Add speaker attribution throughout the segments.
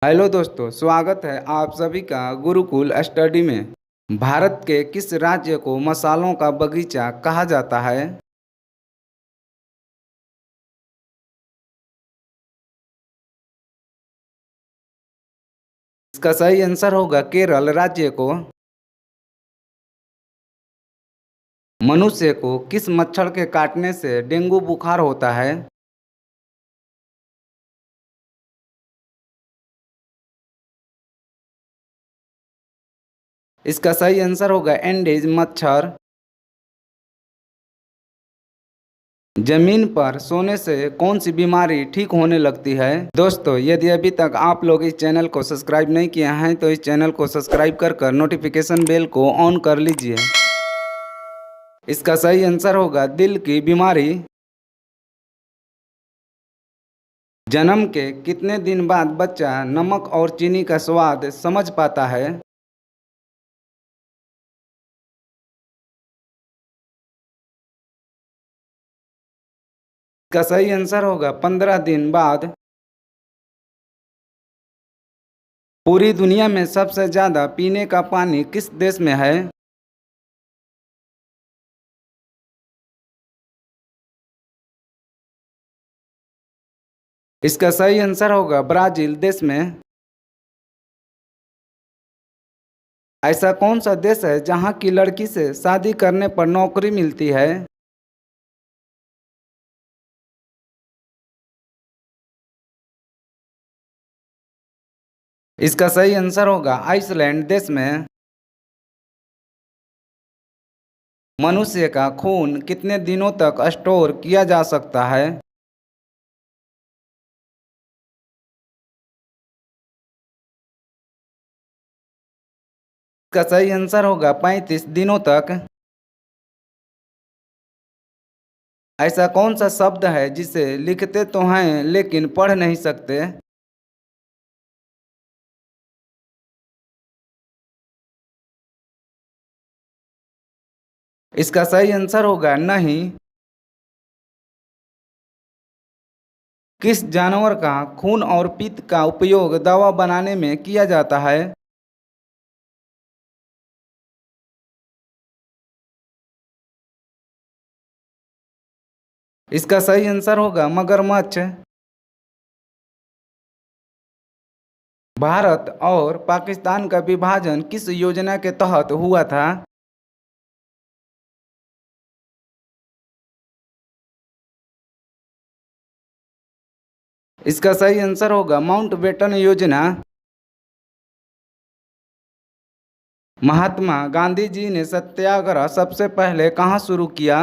Speaker 1: Hello दोस्तों, स्वागत है आप सभी का गुरुकुल स्टडी में। भारत के किस राज्य को मसालों का बगीचा कहा जाता है? इसका सही आंसर होगा केरल राज्य को। मनुष्य को किस मच्छर के काटने से डेंगू बुखार होता है? इसका सही आंसर होगा एंडीज मच्छर। जमीन पर सोने से कौन सी बीमारी ठीक होने लगती है? दोस्तों, यदि अभी तक आप लोग इस चैनल को सब्सक्राइब नहीं किए हैं तो इस चैनल को सब्सक्राइब कर नोटिफिकेशन बेल को ऑन कर लीजिए। इसका सही आंसर होगा दिल की बीमारी। जन्म के कितने दिन बाद बच्चा नमक और चीनी का स्वाद समझ पाता है? इसका सही आंसर होगा 15 दिन बाद। पूरी दुनिया में सबसे ज्यादा पीने का पानी किस देश में है? इसका सही आंसर होगा ब्राजील देश में। ऐसा कौन सा देश है जहां की लड़की से शादी करने पर नौकरी मिलती है? इसका सही आंसर होगा आइसलैंड देश में। मनुष्य का खून कितने दिनों तक स्टोर किया जा सकता है? इसका सही आंसर होगा 35 दिनों तक। ऐसा कौन सा शब्द है जिसे लिखते तो हैं लेकिन पढ़ नहीं सकते? इसका सही आंसर होगा नहीं। किस जानवर का खून और पित्त का उपयोग दवा बनाने में किया जाता है? इसका सही आंसर होगा मगरमच्छ। भारत और पाकिस्तान का विभाजन किस योजना के तहत हुआ था? इसका सही आंसर होगा माउंटबेटन योजना। महात्मा गांधी जी ने सत्याग्रह सबसे पहले कहाँ शुरू किया?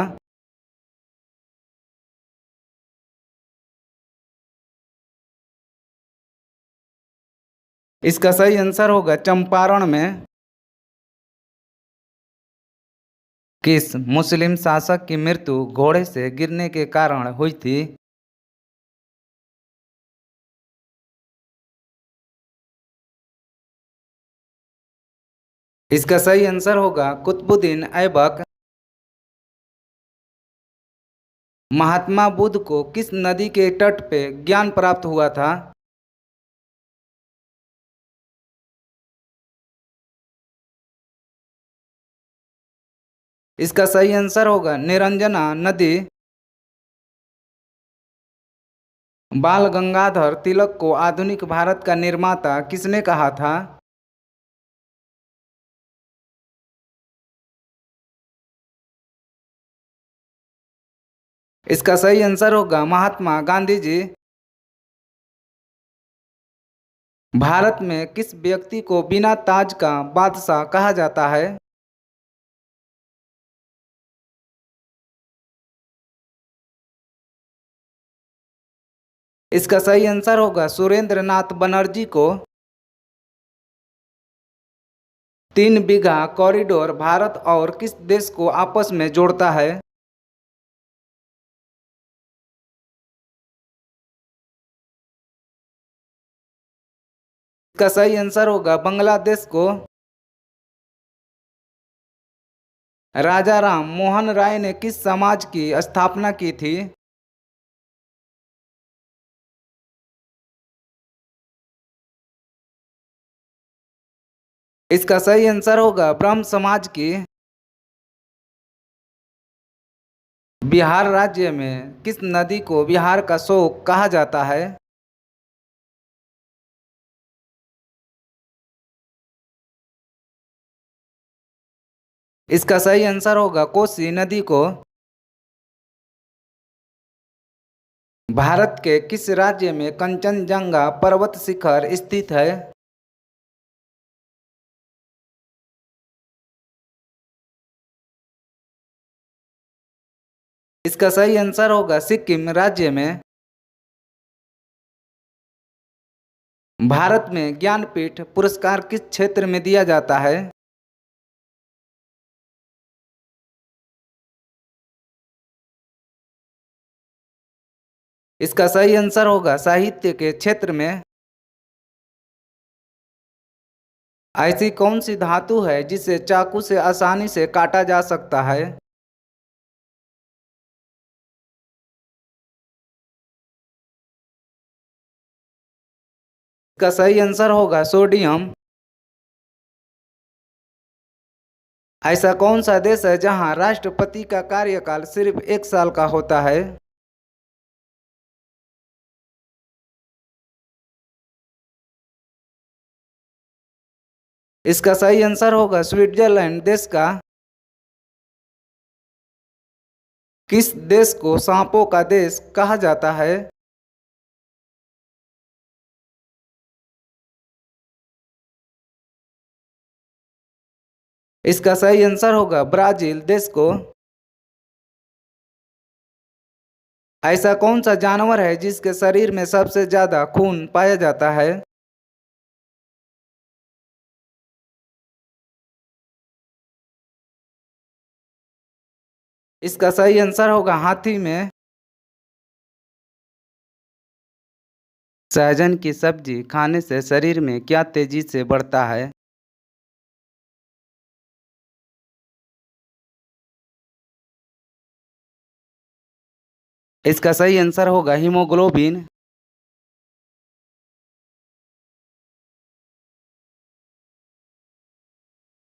Speaker 1: इसका सही आंसर होगा चंपारण में। किस मुस्लिम शासक की मृत्यु घोड़े से गिरने के कारण हुई थी? इसका सही आंसर होगा कुतुबुद्दीन ऐबक। महात्मा बुद्ध को किस नदी के तट पे ज्ञान प्राप्त हुआ था? इसका सही आंसर होगा निरंजना नदी। बाल गंगाधर तिलक को आधुनिक भारत का निर्माता किसने कहा था? इसका सही आंसर होगा महात्मा गांधी जी। भारत में किस व्यक्ति को बिना ताज का बादशाह कहा जाता है? इसका सही आंसर होगा सुरेंद्र नाथ बनर्जी को। 3 बीघा कॉरिडोर भारत और किस देश को आपस में जोड़ता है? इसका सही आंसर होगा बांग्लादेश को। राजा राम मोहन राय ने किस समाज की स्थापना की थी? इसका सही आंसर होगा ब्रह्म समाज की। बिहार राज्य में किस नदी को बिहार का शोक कहा जाता है? इसका सही आंसर होगा कोसी नदी को। भारत के किस राज्य में कंचनजंगा पर्वत शिखर स्थित है? इसका सही आंसर होगा सिक्किम राज्य में। भारत में ज्ञानपीठ पुरस्कार किस क्षेत्र में दिया जाता है? इसका सही आंसर होगा साहित्य के क्षेत्र में। ऐसी कौन सी धातु है जिसे चाकू से आसानी से काटा जा सकता है? इसका सही आंसर होगा सोडियम। ऐसा कौन सा देश है जहां राष्ट्रपति का कार्यकाल सिर्फ 1 साल का होता है? इसका सही आंसर होगा स्विट्जरलैंड देश का। किस देश को सांपों का देश कहा जाता है? इसका सही आंसर होगा ब्राजील देश को। ऐसा कौन सा जानवर है जिसके शरीर में सबसे ज्यादा खून पाया जाता है? इसका सही आंसर होगा हाथी में। सहजन की सब्जी खाने से शरीर में क्या तेजी से बढ़ता है? इसका सही आंसर होगा हीमोग्लोबिन।